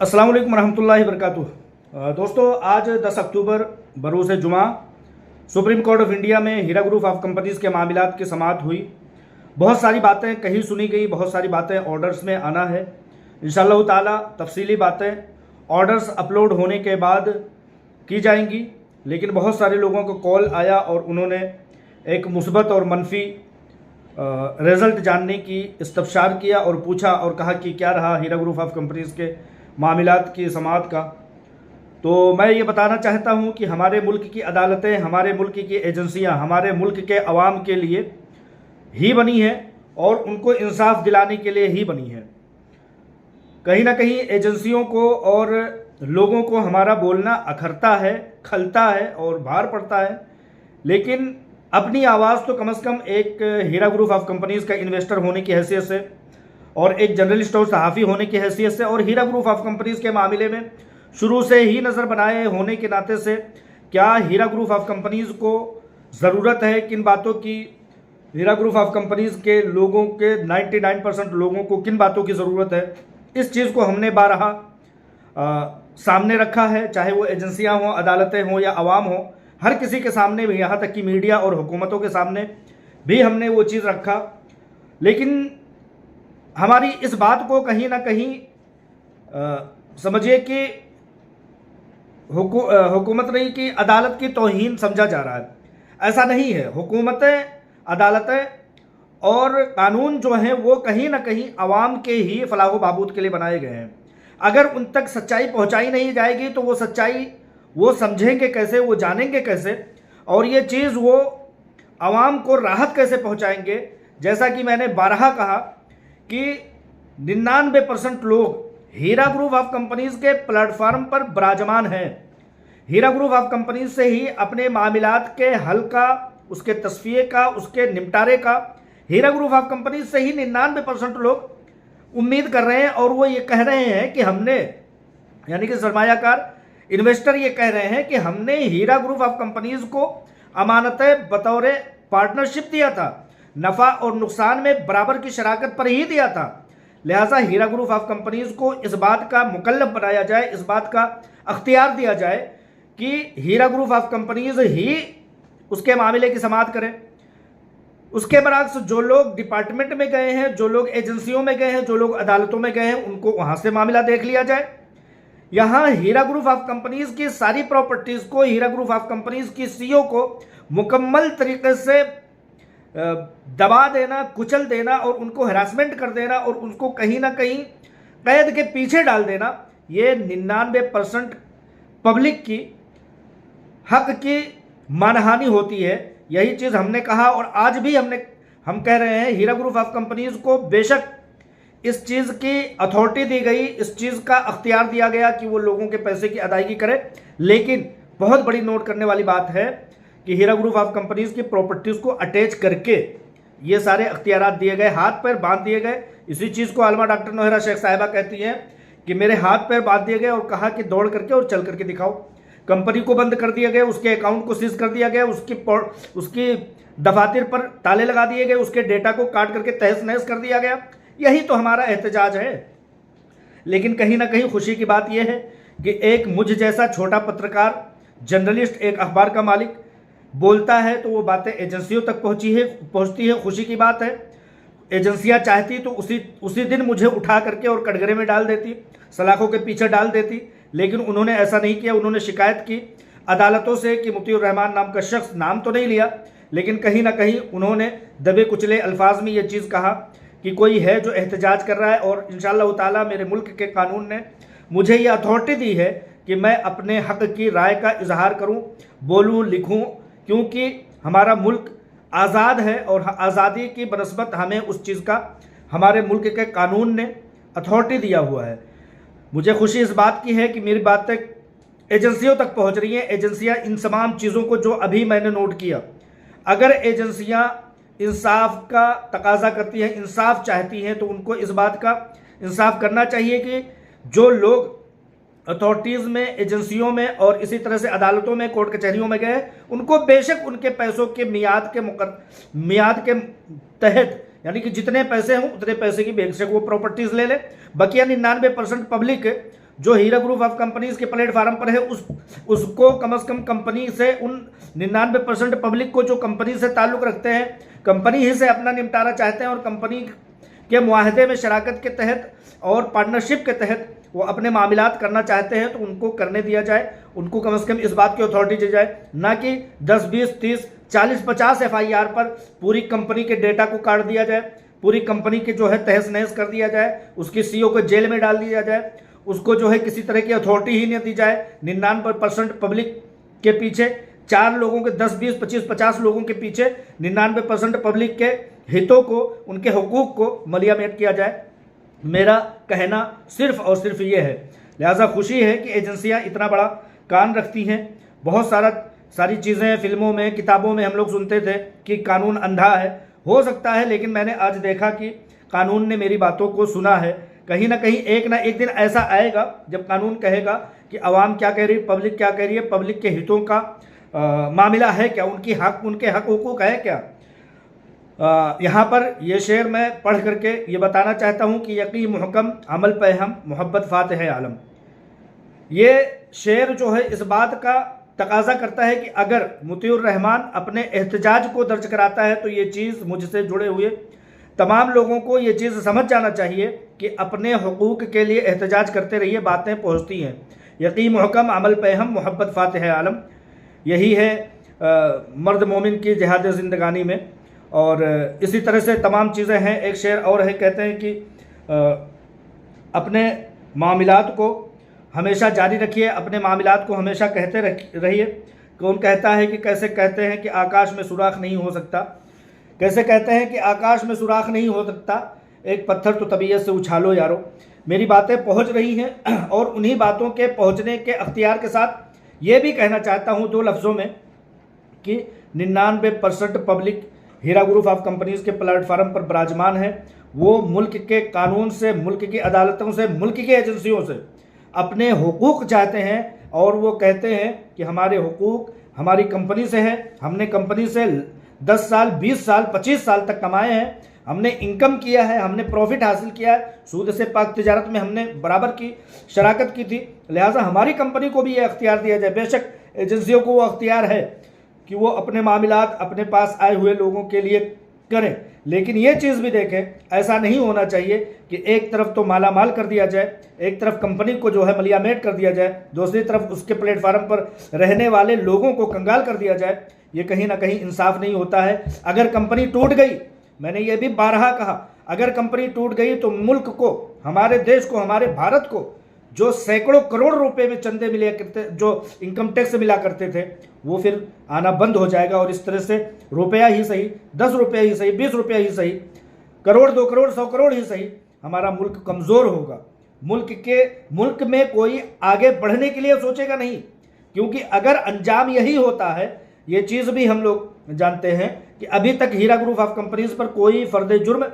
अस्सलाम वालेकुम रहमतुल्लाहि वबरकातुहू। दोस्तों, आज 10 अक्टूबर बरोज़ जुमा सुप्रीम कोर्ट ऑफ इंडिया में हीरा ग्रुप ऑफ कंपनीज़ के मामलात की समाअत हुई। बहुत सारी बातें कही सुनी गई, बहुत सारी बातें ऑर्डर्स में आना है। इंशाअल्लाह ताला तफसीली बातें ऑर्डर्स अपलोड होने के बाद की जाएंगी। लेकिन बहुत सारे लोगों को कॉल आया और उन्होंने एक मुस्बत और मनफी रिज़ल्ट जानने की इस्तफसार किया और पूछा और कहा कि क्या रहा हीरा ग्रुप ऑफ कंपनीज़ के मामलात की समाअत का। तो मैं ये बताना चाहता हूँ कि हमारे मुल्क की अदालतें, हमारे मुल्क की एजेंसियाँ हमारे मुल्क के अवाम के लिए ही बनी हैं और उनको इंसाफ दिलाने के लिए ही बनी हैं। कहीं ना कहीं एजेंसियों को और लोगों को हमारा बोलना अखरता है, खलता है और भार पड़ता है। लेकिन अपनी आवाज़ तो कम से कम एक हीरा ग्रुप ऑफ कंपनीज़ का इन्वेस्टर होने की हैसियत से और एक जर्नलिस्ट और सहाफ़ी होने की हैसियत से और हीरा ग्रुप ऑफ कंपनीज़ के मामले में शुरू से ही नज़र बनाए होने के नाते से क्या हीरा ग्रुप ऑफ कंपनीज़ को ज़रूरत है, किन बातों की हीरा ग्रुप ऑफ कंपनीज़ के लोगों के 99% लोगों को किन बातों की ज़रूरत है, इस चीज़ को हमने बारहा सामने रखा है। चाहे वो एजेंसियाँ हों, अदालतें हों या आवाम हो, हर किसी के सामने भी, यहाँ तक कि मीडिया और हुकूमतों के सामने भी हमने वो चीज़ रखा। लेकिन हमारी इस बात को कहीं ना कहीं समझिए कि हुकूमत नहीं कि अदालत की तौहीन समझा जा रहा है। ऐसा नहीं है। हुकूमतें, अदालतें और कानून जो हैं वो कहीं ना कहीं आवाम के ही फलाह बहबूद के लिए बनाए गए हैं। अगर उन तक सच्चाई पहुंचाई नहीं जाएगी तो वो सच्चाई वो समझेंगे कैसे, वो जानेंगे कैसे और ये चीज़ वो आवाम को राहत कैसे पहुंचाएंगे। जैसा कि मैंने बारहा कहा कि 99% लोग हीरा ग्रुप ऑफ कंपनीज के प्लेटफार्म पर विराजमान हैं। हीरा ग्रुप ऑफ कंपनीज से ही अपने मामलात के हल का, उसके तस्फिये का, उसके निपटारे का हीरा ग्रुप ऑफ कंपनीज से ही 99% लोग उम्मीद कर रहे हैं। और वो ये कह रहे हैं कि हमने, यानी कि सरमायाकार इन्वेस्टर ये कह रहे हैं कि हमने हीरा ग्रुप ऑफ कंपनीज को अमानतें बतौर पार्टनरशिप दिया था, नफ़ा और नुकसान में बराबर की शराकत पर ही दिया था। लिहाजा हीरा ग्रुप ऑफ कंपनीज को इस बात का मुकल्लफ बनाया जाए, इस बात का अख्तियार दिया जाए कि हीरा ग्रुप ऑफ कंपनीज ही उसके मामले की समाअत करें। उसके बरअक्स जो लोग डिपार्टमेंट में गए हैं, जो लोग एजेंसियों में गए हैं, जो लोग अदालतों में गए हैं, उनको वहां से मामला देख लिया जाए। यहां हीरा ग्रुप ऑफ कंपनीज की सारी प्रॉपर्टीज को, हीरा ग्रुप ऑफ कंपनीज की सीईओ को मुकम्मल तरीके से दबा देना, कुचल देना और उनको हरासमेंट कर देना और उनको कहीं ना कहीं कैद के पीछे डाल देना, ये 99% पब्लिक की हक की मानहानि होती है। यही चीज़ हमने कहा और आज भी हम कह रहे हैं हीरा ग्रुप ऑफ कंपनीज को बेशक इस चीज़ की अथॉरिटी दी गई, इस चीज़ का अख्तियार दिया गया कि वो लोगों के पैसे की अदायगी करे। लेकिन बहुत बड़ी नोट करने वाली बात है कि हीरा ग्रुप ऑफ कंपनीज की प्रॉपर्टीज को अटैच करके ये सारे अख्तियारात दिए गए, हाथ पैर बांध दिए गए। इसी चीज़ को आलमा डॉक्टर नोहरा शेख साहिबा कहती हैं कि मेरे हाथ पैर बांध दिए गए और कहा कि दौड़ करके और चल करके दिखाओ। कंपनी को बंद कर दिया गया, उसके अकाउंट को सीज कर दिया गया, उसकी दफातर पर ताले लगा दिए गए, उसके डेटा को काट करके तहस नहस कर दिया गया। यही तो हमारा एहतजाज है। लेकिन कहीं ना कहीं खुशी की बात यह है कि एक मुझ जैसा छोटा पत्रकार, जर्नलिस्ट, एक अखबार का मालिक बोलता है तो वो बातें एजेंसियों तक पहुंचती है। खुशी की बात है। एजेंसियां चाहती तो उसी दिन मुझे उठा करके और कटघरे में डाल देती, सलाखों के पीछे डाल देती। लेकिन उन्होंने ऐसा नहीं किया। उन्होंने शिकायत की अदालतों से कि मुतीउर रहमान नाम का शख्स, नाम तो नहीं लिया, लेकिन कहीं ना कहीं उन्होंने दबे कुचले अल्फाज में ये चीज़ कहा कि कोई है जो एहतजाज कर रहा है। और इंशाअल्लाह ताला मेरे मुल्क के कानून ने मुझे ये अथॉरिटी दी है कि मैं अपने हक़ की राय का इजहार करूँ, बोलूँ, लिखूँ, क्योंकि हमारा मुल्क आज़ाद है और आज़ादी की बनस्बत हमें उस चीज़ का हमारे मुल्क के कानून ने अथॉरिटी दिया हुआ है। मुझे खुशी इस बात की है कि मेरी बातें एजेंसियों तक पहुंच रही हैं। एजेंसियां इन तमाम चीज़ों को जो अभी मैंने नोट किया, अगर एजेंसियां इंसाफ का तकाजा करती हैं, इंसाफ चाहती हैं, तो उनको इस बात का इंसाफ करना चाहिए कि जो लोग अथॉरिटीज़ में, एजेंसियों में और इसी तरह से अदालतों में, कोर्ट कचहरियों में गए, उनको बेशक उनके पैसों के मियाद के तहत यानी कि जितने पैसे हों उतने पैसे की बेशक वो प्रॉपर्टीज़ ले ले। बाकी 99% पब्लिक जो हीरा ग्रुप ऑफ कंपनीज के प्लेटफार्म पर है उसको कम से कम कंपनी से उन 99% पब्लिक को जो कंपनी से ताल्लुक़ रखते हैं, कंपनी ही से अपना निपटारा चाहते हैं और कंपनी के मुआहदे में शराकत के तहत और पार्टनरशिप के तहत वो अपने मामलात करना चाहते हैं, तो उनको करने दिया जाए। उनको कम से कम इस बात की अथॉरिटी दी जाए, ना कि 10, 20, 30, 40, 50 FIR पर पूरी कंपनी के डेटा को काट दिया जाए, पूरी कंपनी के जो है तहस नहस कर दिया जाए, उसकी CEO को जेल में डाल दिया जाए, उसको जो है किसी तरह की अथॉरिटी ही नहीं दी जाए। 99% पब्लिक के पीछे, 4 लोगों के 10, 20, 25, 50 लोगों के पीछे 99% पब्लिक के हितों को, उनके हुकूक को मलियामेट किया जाए। मेरा कहना सिर्फ और सिर्फ ये है। लिहाजा खुशी है कि एजेंसियां इतना बड़ा कान रखती हैं। बहुत सारी चीज़ें फिल्मों में, किताबों में हम लोग सुनते थे कि कानून अंधा है, हो सकता है, लेकिन मैंने आज देखा कि कानून ने मेरी बातों को सुना है। कहीं ना कहीं एक ना एक दिन ऐसा आएगा जब कानून कहेगा कि आवाम क्या कह रही है, पब्लिक क्या कह रही है, पब्लिक के हितों का मामला है क्या, उनके हक हुकूक है क्या। यहाँ पर ये शेर मैं पढ़ करके ये बताना चाहता हूँ कि यकीन मुहकम अमल पे हम मोहब्बत फातिह आलम। ये शेर जो है इस बात का तकाजा करता है कि अगर मुतीउर रहमान अपने एहतजाज को दर्ज कराता है तो ये चीज़ मुझसे जुड़े हुए तमाम लोगों को ये चीज़ समझ जाना चाहिए कि अपने हुकूक के लिए एहतजाज करते रहिए, बातें पहुँचती हैं। यकीन मुहकम अमल पे हम मोहब्बत फातिह आलम, यही है मर्द मोमिन की जिहाद ज़िंदगानी में। और इसी तरह से तमाम चीज़ें हैं। एक शेर और है, कहते हैं कि अपने मामलात को हमेशा जारी रखिए, अपने मामलात को हमेशा कहते रहिए। कौन कहता है कि कैसे कहते हैं कि आकाश में सुराख नहीं हो सकता, कैसे कहते हैं कि आकाश में सुराख नहीं हो सकता, एक पत्थर तो तबीयत से उछालो यारो। मेरी बातें पहुंच रही हैं और उन्हीं बातों के पहुंचने के अख्तियार के साथ ये भी कहना चाहता हूं 2 लफ्ज़ों में कि 99% public Heera group of companies के प्लेटफार्म पर विराजमान है। वो मुल्क के कानून से, मुल्क की अदालतों से, मुल्क की एजेंसियों से अपने हुकूक चाहते हैं और वो कहते हैं कि हमारे हुकूक हमारी कंपनी से है। हमने कंपनी से 10 साल, 20 साल, 25 साल तक कमाए हैं, हमने इनकम किया है, हमने प्रॉफिट हासिल किया है, सूद से पाक तिजारत में हमने बराबर की शराकत की थी। लिहाजा हमारी कंपनी को भी ये अख्तियार दिया जाए। बेशक एजेंसियों को वो अख्तियार है कि वो अपने मामलात अपने पास आए हुए लोगों के लिए करें, लेकिन ये चीज़ भी देखें, ऐसा नहीं होना चाहिए कि एक तरफ तो माला माल कर दिया जाए, एक तरफ कंपनी को जो है मलियामेट कर दिया जाए, दूसरी तरफ उसके प्लेटफार्म पर रहने वाले लोगों को कंगाल कर दिया जाए। ये कहीं ना कहीं इंसाफ नहीं होता है। अगर कंपनी टूट गई, मैंने ये भी बारहा कहा, अगर कंपनी टूट गई तो मुल्क को, हमारे देश को, हमारे भारत को जो सैकड़ों करोड़ रुपए में चंदे मिले करते, जो इनकम टैक्स मिला करते थे, वो फिर आना बंद हो जाएगा। और इस तरह से रुपया ही सही, 10 रुपया ही सही, 20 रुपया ही सही, करोड़, 2 करोड़, 100 करोड़ ही सही, हमारा मुल्क कमज़ोर होगा। मुल्क में कोई आगे बढ़ने के लिए सोचेगा नहीं, क्योंकि अगर अंजाम यही होता है, ये चीज़ भी हम लोग जानते हैं कि अभी तक हीरा ग्रुप ऑफ कंपनीज पर कोई फर्द जुर्म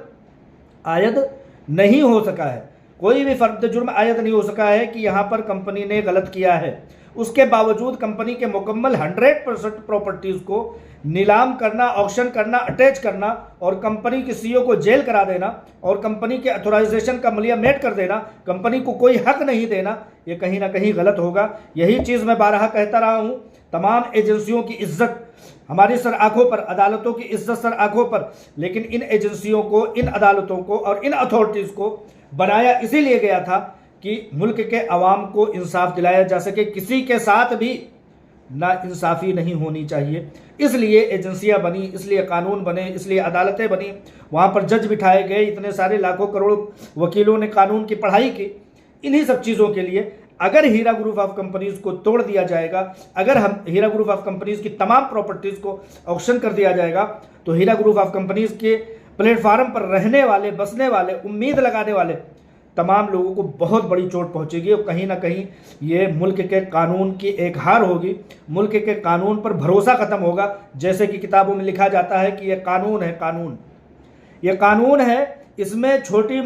आयद नहीं हो सका है, कोई भी फर्द जुर्म आयद नहीं हो सका है कि यहाँ पर कंपनी ने गलत किया है। उसके बावजूद कंपनी के मुकम्मल 100% प्रॉपर्टीज़ को नीलाम करना, ऑक्शन करना, अटैच करना और कंपनी की CEO को जेल करा देना और कंपनी के अथोराइजेशन का मलियामेट कर देना, कंपनी को कोई हक नहीं देना, ये कहीं ना कहीं गलत होगा। यही चीज़ मैं बारहा कहता रहा हूँ। तमाम एजेंसियों की इज्जत हमारी सर आंखों पर, अदालतों की इज्जत सर आंखों पर, लेकिन इन एजेंसियों को, इन अदालतों को और इन अथॉरिटीज़ को बनाया इसीलिए गया था कि मुल्क के अवाम को इंसाफ दिलाया जा सके। किसी के साथ भी ना इंसाफ़ी नहीं होनी चाहिए, इसलिए एजेंसियां बनी, इसलिए कानून बने, इसलिए अदालतें बनी, वहाँ पर जज बिठाए गए, इतने सारे लाखों करोड़ों वकीलों ने कानून की पढ़ाई की। इन्हीं सब चीज़ों के लिए अगर हीरा ग्रुप ऑफ कंपनीज़ को तोड़ दिया जाएगा, अगर हम हीरा ग्रुप ऑफ कंपनीज़ की तमाम प्रॉपर्टीज़ को ऑक्शन कर दिया जाएगा, तो हीरा ग्रुप ऑफ कंपनीज़ के प्लेटफार्म पर रहने वाले, बसने वाले, उम्मीद लगाने वाले तमाम लोगों को बहुत बड़ी चोट पहुंचेगी और कहीं ना कहीं ये मुल्क के कानून की एक हार होगी। मुल्क के कानून पर भरोसा ख़त्म होगा। जैसे कि किताबों में लिखा जाता है कि ये कानून है, कानून, ये कानून है, इसमें छोटी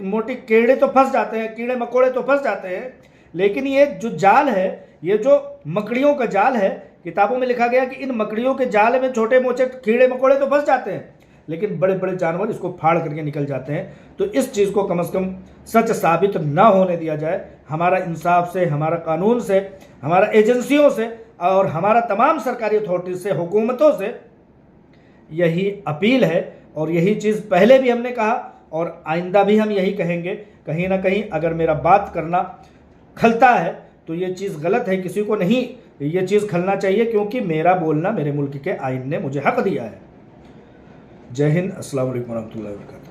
मोटी कीड़े तो फंस जाते हैं, कीड़े मकोड़े तो फंस जाते हैं, लेकिन ये जो जाल है, ये जो मकड़ियों का जाल है, किताबों में लिखा गया कि इन मकड़ियों के जाल में छोटे मोटे कीड़े मकोड़े तो फंस जाते हैं, लेकिन बड़े बड़े जानवर इसको फाड़ करके निकल जाते हैं। तो इस चीज़ को कम से कम सच साबित ना होने दिया जाए। हमारा इंसाफ से, हमारा कानून से, हमारा एजेंसियों से और हमारा तमाम सरकारी अथॉरिटीज से, हुकूमतों से यही अपील है। और यही चीज़ पहले भी हमने कहा और आइंदा भी हम यही कहेंगे। कहीं ना कहीं अगर मेरा बात करना खलता है तो ये चीज़ गलत है, किसी को नहीं ये चीज़ खलना चाहिए, क्योंकि मेरा बोलना मेरे मुल्क के आइन ने मुझे हक दिया है। जय हिंद, अस्सलाम वालेकुम रहमतुल्लाहि व बरकातहू।